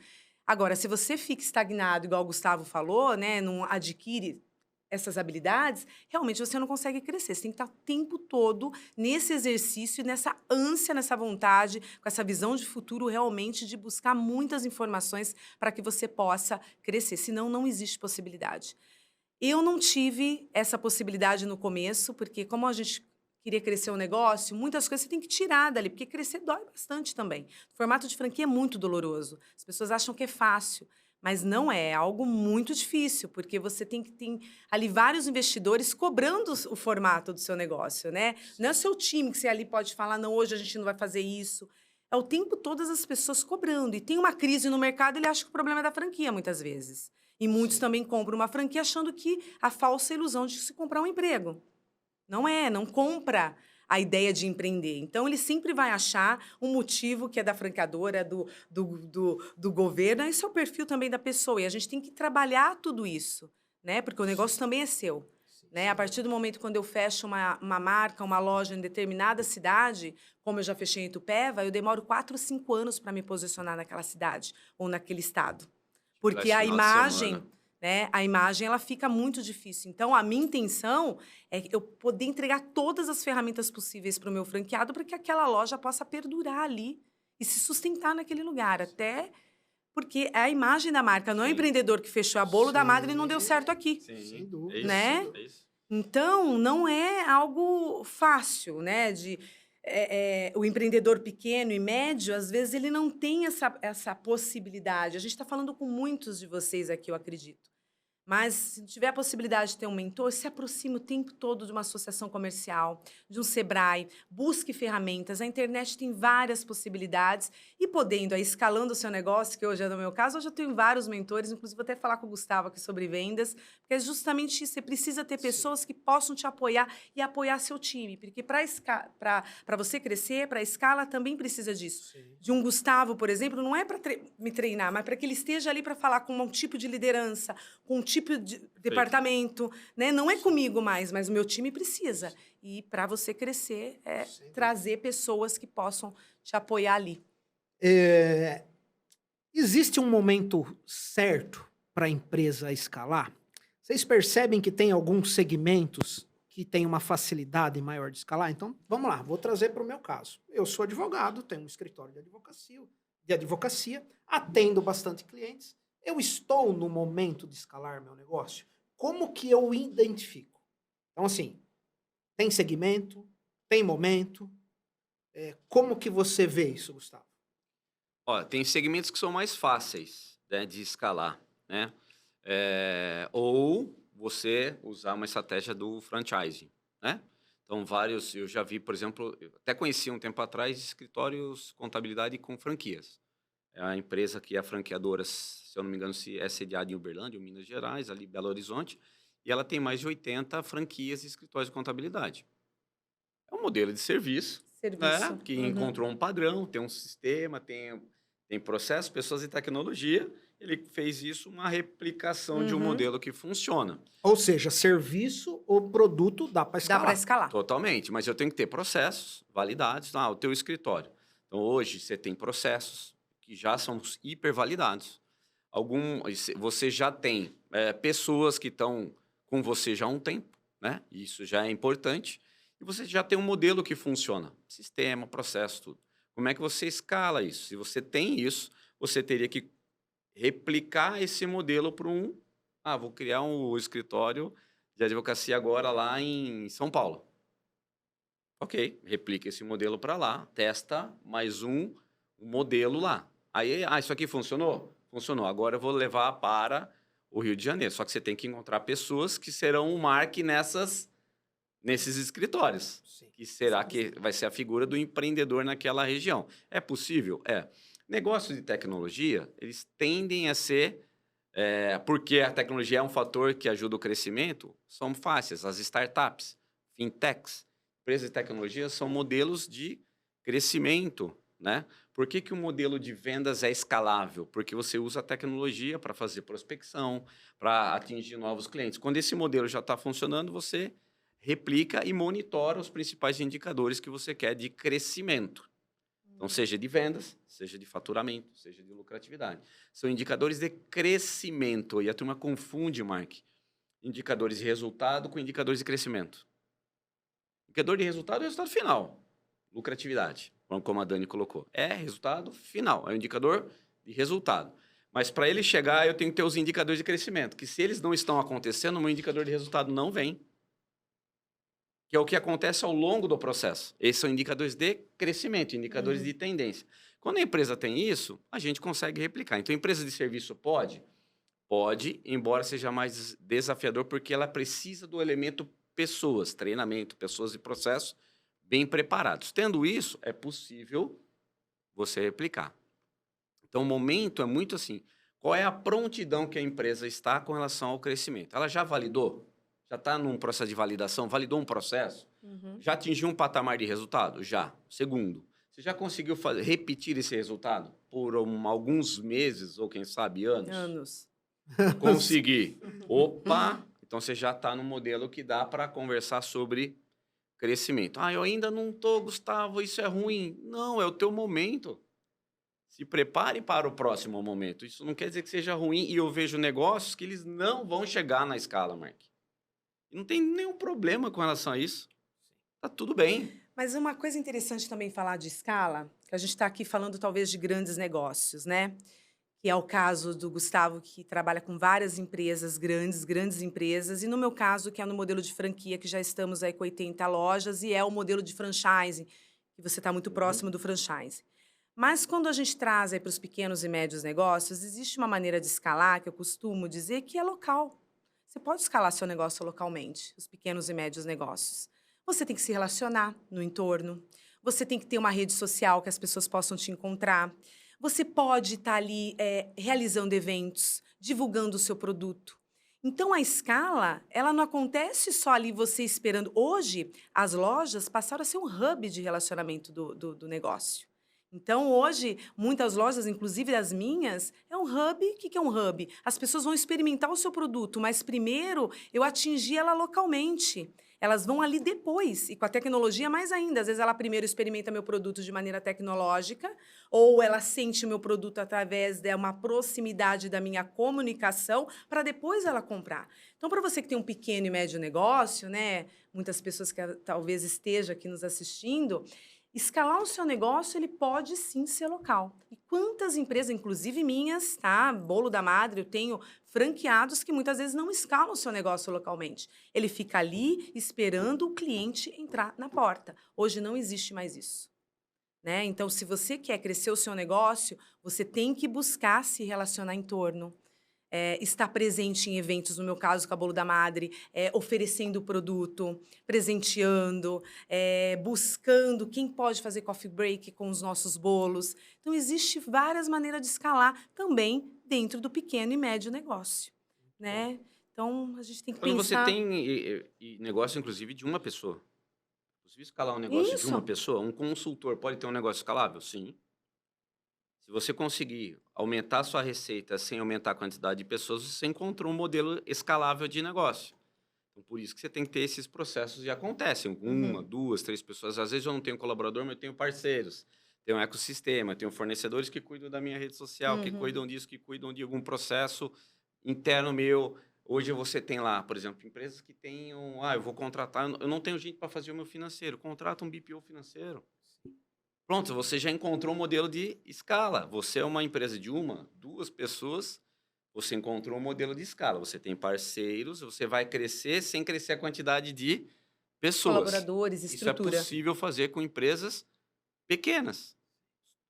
Agora, se você fica estagnado, igual o Gustavo falou, né, não adquire essas habilidades, realmente você não consegue crescer. Você tem que estar o tempo todo nesse exercício, nessa ânsia, nessa vontade, com essa visão de futuro, realmente, de buscar muitas informações para que você possa crescer. Senão, não existe possibilidade. Eu não tive essa possibilidade no começo, porque como a gente queria crescer um negócio, muitas coisas você tem que tirar dali, porque crescer dói bastante também. O formato de franquia é muito doloroso. As pessoas acham que é fácil, mas não é. É algo muito difícil, porque você tem que ter ali vários investidores cobrando o formato do seu negócio, né? Não é o seu time que você ali pode falar, não, hoje a gente não vai fazer isso. É o tempo todas as pessoas cobrando. E tem uma crise no mercado, ele acha que o problema é da franquia, muitas vezes. E muitos também compram uma franquia achando que a falsa ilusão de se comprar um emprego. Não compra a ideia de empreender. Então, ele sempre vai achar um motivo que é da franqueadora, do governo. Esse é o perfil também da pessoa. E a gente tem que trabalhar tudo isso, né? Porque o negócio também é seu. Né? A partir do momento quando eu fecho uma marca, uma loja em determinada cidade, como eu já fechei em Itupeva, eu demoro 4, 5 anos para me posicionar naquela cidade ou naquele estado. Porque a imagem... Né? A imagem ela fica muito difícil. Então, a minha intenção é eu poder entregar todas as ferramentas possíveis para o meu franqueado para que aquela loja possa perdurar ali e se sustentar naquele lugar. Até porque é a imagem da marca, não é o empreendedor que fechou a Bolo da Madre e não deu certo aqui. Sim, sem dúvida. Né? Então, não é algo fácil, né? O empreendedor pequeno e médio, às vezes, ele não tem essa possibilidade. A gente está falando com muitos de vocês aqui, eu acredito. Mas, se tiver a possibilidade de ter um mentor, se aproxime o tempo todo de uma associação comercial, de um Sebrae, busque ferramentas. A internet tem várias possibilidades e podendo, aí, escalando o seu negócio, que hoje é no meu caso, hoje eu tenho vários mentores, inclusive vou até falar com o Gustavo aqui sobre vendas, porque é justamente isso, você precisa ter pessoas que possam te apoiar e apoiar seu time, porque para você crescer, para a escala, também precisa disso. Sim. De um Gustavo, por exemplo, não é para me treinar, mas para que ele esteja ali para falar com um tipo de liderança, com um tipo de departamento, né? Não é comigo mais, mas o meu time precisa. E para você crescer, trazer pessoas que possam te apoiar ali. Existe um momento certo para a empresa escalar? Vocês percebem que tem alguns segmentos que têm uma facilidade maior de escalar? Então, vamos lá, vou trazer para o meu caso. Eu sou advogado, tenho um escritório de advocacia, atendo bastante clientes. Eu estou no momento de escalar meu negócio? Como que eu identifico? Então, assim, tem segmento, tem momento. Como que você vê isso, Gustavo? Ó, tem segmentos que são mais fáceis, né, de escalar, né? Ou você usar uma estratégia do franchising, né? Então, eu já vi, por exemplo, eu até conheci um tempo atrás escritórios contabilidade com franquias. É a empresa que é a franqueadora, se eu não me engano, se é sediada em Uberlândia, ou Minas Gerais, ali Belo Horizonte, e ela tem mais de 80 franquias e escritórios de contabilidade. É um modelo de serviço. Né? Que encontrou um padrão, tem um sistema, tem processo, pessoas e tecnologia. Ele fez isso uma replicação de um modelo que funciona. Ou seja, serviço ou produto dá para escalar. Dá para escalar. Totalmente, mas eu tenho que ter processos validados. O teu escritório. Então, hoje, você tem processos que já são hipervalidados. Você já tem pessoas que estão com você já há um tempo, né? Isso já é importante. E você já tem um modelo que funciona. Sistema, processo, tudo. Como é que você escala isso? Se você tem isso, você teria que replicar esse modelo para vou criar um escritório de advocacia agora lá em São Paulo. Ok, replica esse modelo para lá, testa mais um modelo lá. Aí, isso aqui funcionou? Funcionou. Agora eu vou levar para o Rio de Janeiro. Só que você tem que encontrar pessoas que serão o marque nesses escritórios. Sim. Que será que vai ser a figura do empreendedor naquela região. É possível? É. Negócios de tecnologia, eles tendem a ser, porque a tecnologia é um fator que ajuda o crescimento, são fáceis. As startups, fintechs, empresas de tecnologia são modelos de crescimento, né? Por que o modelo de vendas é escalável? Porque você usa a tecnologia para fazer prospecção, para atingir novos clientes. Quando esse modelo já está funcionando, você replica e monitora os principais indicadores que você quer de crescimento. Então, seja de vendas, seja de faturamento, seja de lucratividade. São indicadores de crescimento. E a turma confunde, Mark, indicadores de resultado com indicadores de crescimento. Indicador de resultado é o resultado final. Lucratividade, como a Dani colocou. É resultado final, é um indicador de resultado. Mas para ele chegar, eu tenho que ter os indicadores de crescimento, que se eles não estão acontecendo, o meu indicador de resultado não vem. Que é o que acontece ao longo do processo. Esses são indicadores de crescimento, indicadores de tendência. Quando a empresa tem isso, a gente consegue replicar. Então, a empresa de serviço pode? Pode, embora seja mais desafiador, porque ela precisa do elemento pessoas, treinamento, pessoas e processos bem preparados. Tendo isso, é possível você replicar. Então, o momento é muito assim, qual é a prontidão que a empresa está com relação ao crescimento? Ela já validou? Já está num processo de validação? Validou um processo? Já atingiu um patamar de resultado? Já. Segundo, você já conseguiu repetir esse resultado por alguns meses ou, quem sabe, anos? Consegui. Opa! Então, você já está no modelo que dá para conversar sobre crescimento. Eu ainda não estou, Gustavo, isso é ruim. Não, é o teu momento. Se prepare para o próximo momento. Isso não quer dizer que seja ruim. E eu vejo negócios que eles não vão chegar na escala, Mark. Não tem nenhum problema com relação a isso. Tá tudo bem. Mas uma coisa interessante também falar de escala, que a gente está aqui falando talvez de grandes negócios, né? Que é o caso do Gustavo, que trabalha com várias empresas grandes empresas, e no meu caso, que é no modelo de franquia, que já estamos aí com 80 lojas, e é o modelo de franchising, que você está muito próximo do franchise. Mas quando a gente traz aí para os pequenos e médios negócios, existe uma maneira de escalar, que eu costumo dizer, que é local. Você pode escalar seu negócio localmente, os pequenos e médios negócios. Você tem que se relacionar no entorno. Você tem que ter uma rede social que as pessoas possam te encontrar. Você pode estar ali realizando eventos, divulgando o seu produto. Então, a escala, ela não acontece só ali você esperando. Hoje, as lojas passaram a ser um hub de relacionamento do negócio. Então, hoje, muitas lojas, inclusive as minhas, é um hub. O que é um hub? As pessoas vão experimentar o seu produto, mas primeiro eu atingi ela localmente. Elas vão ali depois, e com a tecnologia mais ainda. Às vezes ela primeiro experimenta meu produto de maneira tecnológica, ou ela sente o meu produto através de uma proximidade da minha comunicação, para depois ela comprar. Então, para você que tem um pequeno e médio negócio, né, muitas pessoas que talvez estejam aqui nos assistindo, escalar o seu negócio, ele pode sim ser local. E quantas empresas, inclusive minhas, tá? Bolo da Madre, eu tenho franqueados que muitas vezes não escalam o seu negócio localmente. Ele fica ali esperando o cliente entrar na porta. Hoje não existe mais isso, né? Então, se você quer crescer o seu negócio, você tem que buscar se relacionar em torno. Estar presente em eventos, no meu caso, com a Bolo da Madre, oferecendo o produto, presenteando, buscando quem pode fazer coffee break com os nossos bolos. Então, existe várias maneiras de escalar também dentro do pequeno e médio negócio, né? Então, a gente tem que Quando você pensar... tem negócio, inclusive, de uma pessoa. É possível escalar um negócio de uma Isso. pessoa? Um consultor pode ter um negócio escalável? Sim. Se você conseguir aumentar a sua receita sem aumentar a quantidade de pessoas, você encontrou um modelo escalável de negócio. Então, por isso que você tem que ter esses processos e acontecem. Uma, duas, três pessoas. Às vezes eu não tenho colaborador, mas eu tenho parceiros. Tenho um ecossistema, tenho fornecedores que cuidam da minha rede social, que cuidam disso, que cuidam de algum processo interno meu. Hoje você tem lá, por exemplo, empresas que tenham... eu vou contratar... Eu não tenho gente para fazer o meu financeiro. Contrata um BPO financeiro. Pronto, você já encontrou um modelo de escala. Você é uma empresa de uma, duas pessoas, você encontrou um modelo de escala. Você tem parceiros, você vai crescer sem crescer a quantidade de Pessoas. colaboradores, Isso é estrutura. possível fazer com empresas pequenas.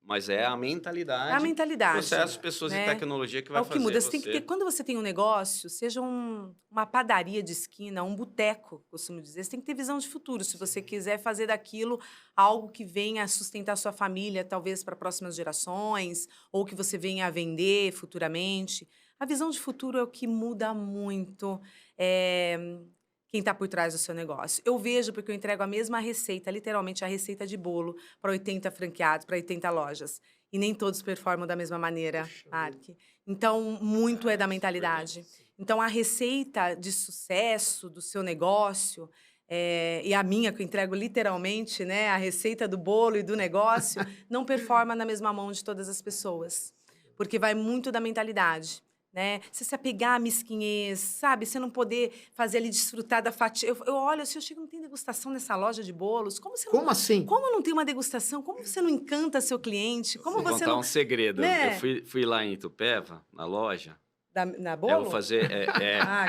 Mas é a mentalidade, É a mentalidade. processos, pessoas né? e tecnologia que vai É o que fazer muda. você... Tem que ter, quando você tem um negócio, seja uma padaria de esquina, um boteco, costumo dizer, você tem que ter visão de futuro. Se você quiser fazer daquilo algo que venha a sustentar sua família, talvez para próximas gerações, ou que você venha a vender futuramente. A visão de futuro é o que muda muito quem está por trás do seu negócio. Eu vejo porque eu entrego a mesma receita, literalmente a receita de bolo, para 80 franqueados, para 80 lojas. E nem todos performam da mesma maneira, Mark. Então, muito é da mentalidade. Então, a receita de sucesso do seu negócio, e a minha, que eu entrego literalmente, né, a receita do bolo e do negócio, não performa na mesma mão de todas as pessoas. Porque vai muito da mentalidade. Né? Você se apegar à mesquinhez, sabe? Você não poder fazer ali desfrutar da fatia. Eu olho assim, eu chego, não tem degustação nessa loja de bolos. Como assim? Como não tem uma degustação? Como você não encanta seu cliente? Como Vou você contar não... um segredo. Né? Eu fui lá em Itupeva, na loja. Na bolo? Eu vou fazer...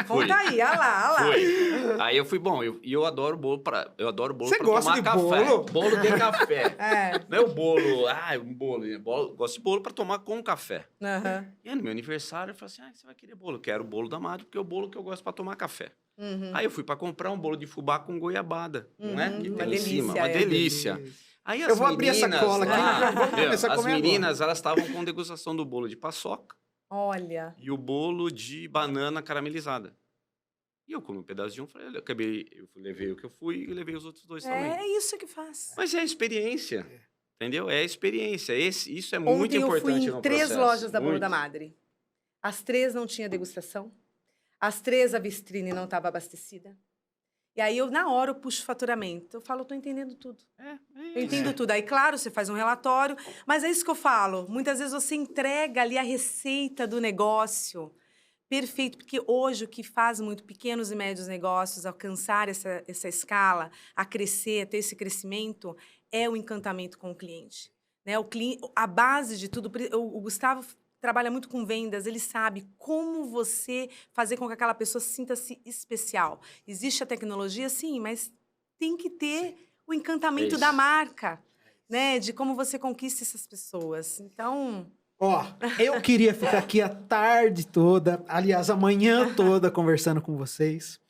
Conta fui. aí, olha lá. Fui. Aí eu fui, eu adoro bolo eu adoro bolo Você pra gosta tomar de café. bolo? Bolo de café. É. Não é o bolo, um bolo. Gosto de bolo pra tomar com café. Uhum. E aí, no meu aniversário, eu falei assim, você vai querer bolo? Eu quero o bolo da Madre, porque é o bolo que eu gosto pra tomar café. Uhum. Aí eu fui pra comprar um bolo de fubá com goiabada, não é? Que Uma tem em delícia, cima, uma delícia. Aí Eu vou abrir essa cola aqui, já vou começar a as comer meninas, elas estavam com degustação do bolo de paçoca. Olha. E o bolo de banana caramelizada. E eu comi um pedaço de um, falei, levei o que eu fui e levei os outros dois também. É isso que faz. Mas é a experiência, entendeu? É a experiência. Isso é muito Ontem importante eu fui em no 3 processo. lojas da Bolo Muito. da Madre. As 3 não tinha degustação. As 3 a vitrine não estava abastecida. E aí, na hora, eu puxo o faturamento. Eu falo, eu tô entendendo tudo. Eu entendo tudo. Aí, claro, você faz um relatório, mas é isso que eu falo. Muitas vezes você entrega ali a receita do negócio. Perfeito, porque hoje o que faz muito pequenos e médios negócios alcançar essa escala, a crescer, a ter esse crescimento, é o encantamento com o cliente. Né? A base de tudo, o Gustavo trabalha muito com vendas, ele sabe como você fazer com que aquela pessoa sinta-se especial. Existe a tecnologia, sim, mas tem que ter o encantamento da marca, né? De como você conquista essas pessoas. Então... eu queria ficar aqui a tarde toda, aliás, a manhã toda conversando com vocês,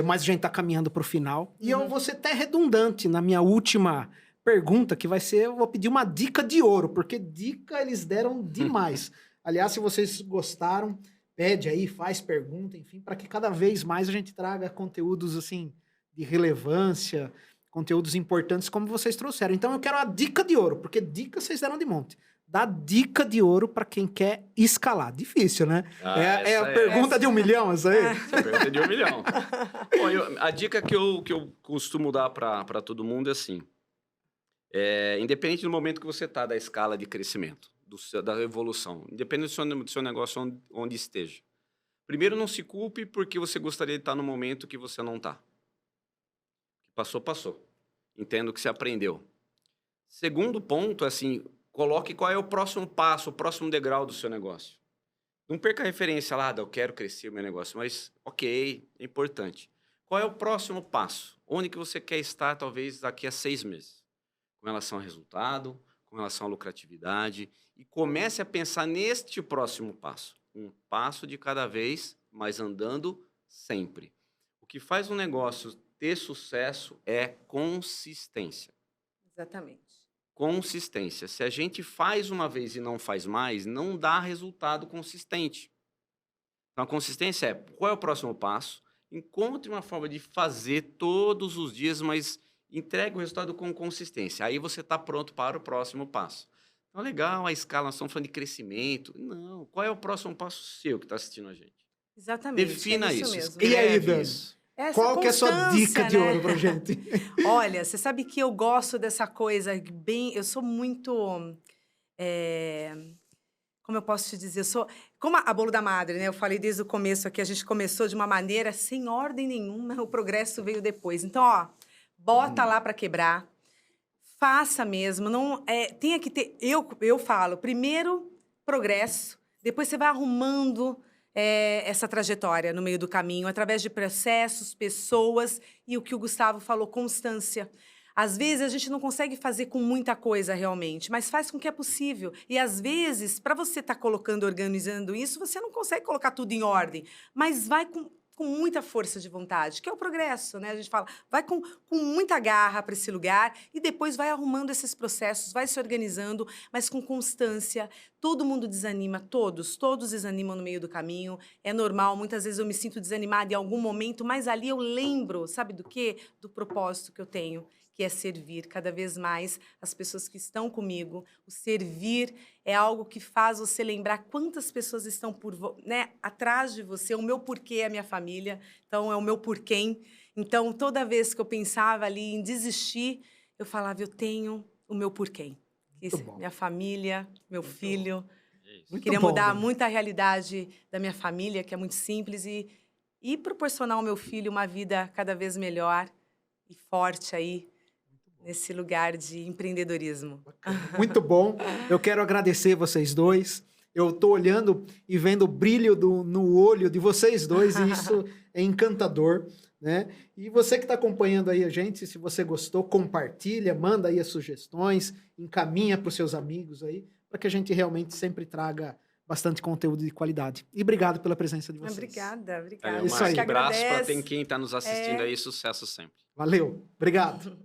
mas a gente tá caminhando pro final. E eu vou ser até redundante na minha última pergunta, que vai ser, eu vou pedir uma dica de ouro, porque dica eles deram demais. Aliás, se vocês gostaram, pede aí, faz pergunta, enfim, para que cada vez mais a gente traga conteúdos, assim, de relevância, conteúdos importantes como vocês trouxeram. Então eu quero a dica de ouro, porque dica vocês deram de monte. Dá dica de ouro para quem quer escalar. Difícil, né? É a pergunta de 1 milhão, essa aí? Essa é a pergunta de 1 milhão. Bom, a dica que eu costumo dar para todo mundo é assim, independente do momento que você está da escala de crescimento, da evolução, independente do seu negócio onde esteja. Primeiro, não se culpe porque você gostaria de estar no momento que você não está. Passou, passou. Entenda o que você aprendeu. Segundo ponto, assim, coloque qual é o próximo passo, o próximo degrau do seu negócio. Não perca a referência lá, eu quero crescer o meu negócio, mas ok, é importante. Qual é o próximo passo? Onde que você quer estar, talvez, daqui a 6 meses? Com relação ao resultado, com relação à lucratividade. E comece a pensar neste próximo passo. Um passo de cada vez, mas andando sempre. O que faz um negócio ter sucesso é consistência. Exatamente. Consistência. Se a gente faz uma vez e não faz mais, não dá resultado consistente. Então, a consistência é, qual é o próximo passo? Encontre uma forma de fazer todos os dias, mas entregue o resultado com consistência. Aí você está pronto para o próximo passo. Então, legal a escala, nós estamos falando de crescimento. Não, qual é o próximo passo seu que está assistindo a gente? Exatamente. Defina isso. Mesmo. E aí, Dan? Qual que é a sua dica de ouro pra gente? Olha, você sabe que eu gosto dessa coisa bem... Eu sou muito... como eu posso te dizer? Como a Bolo da Madre, né? Eu falei desde o começo aqui, a gente começou de uma maneira sem ordem nenhuma, o progresso veio depois. Então, bota lá para quebrar, faça mesmo. Não, tenha que ter... Eu falo, primeiro progresso, depois você vai arrumando... essa trajetória no meio do caminho, através de processos, pessoas e o que o Gustavo falou, constância. Às vezes a gente não consegue fazer com muita coisa realmente, mas faz com o que é possível. E às vezes, para você estar colocando, organizando isso, você não consegue colocar tudo em ordem, mas vai com muita força de vontade, que é o progresso, né? A gente fala, vai com muita garra para esse lugar e depois vai arrumando esses processos, vai se organizando, mas com constância. Todo mundo desanima, todos desanimam no meio do caminho. É normal, muitas vezes eu me sinto desanimada em algum momento, mas ali eu lembro, sabe do quê? Do propósito que eu tenho, que é servir cada vez mais as pessoas que estão comigo. O servir é algo que faz você lembrar quantas pessoas estão atrás de você. O meu porquê é a minha família, então é o meu porquê. Então, toda vez que eu pensava ali em desistir, eu falava, eu tenho o meu porquê. Minha família, meu filho. Queria mudar muito a realidade da minha família, que é muito simples, e proporcionar ao meu filho uma vida cada vez melhor e forte aí, nesse lugar de empreendedorismo. Muito bom. Eu quero agradecer vocês dois. Eu estou olhando e vendo o brilho no olho de vocês dois e isso é encantador, né? E você que está acompanhando aí a gente, se você gostou, compartilha, manda aí as sugestões, encaminha para os seus amigos aí, para que a gente realmente sempre traga bastante conteúdo de qualidade. E obrigado pela presença de vocês. Obrigada. Isso aí. Um abraço para quem está nos assistindo aí, sucesso sempre. Valeu, obrigado.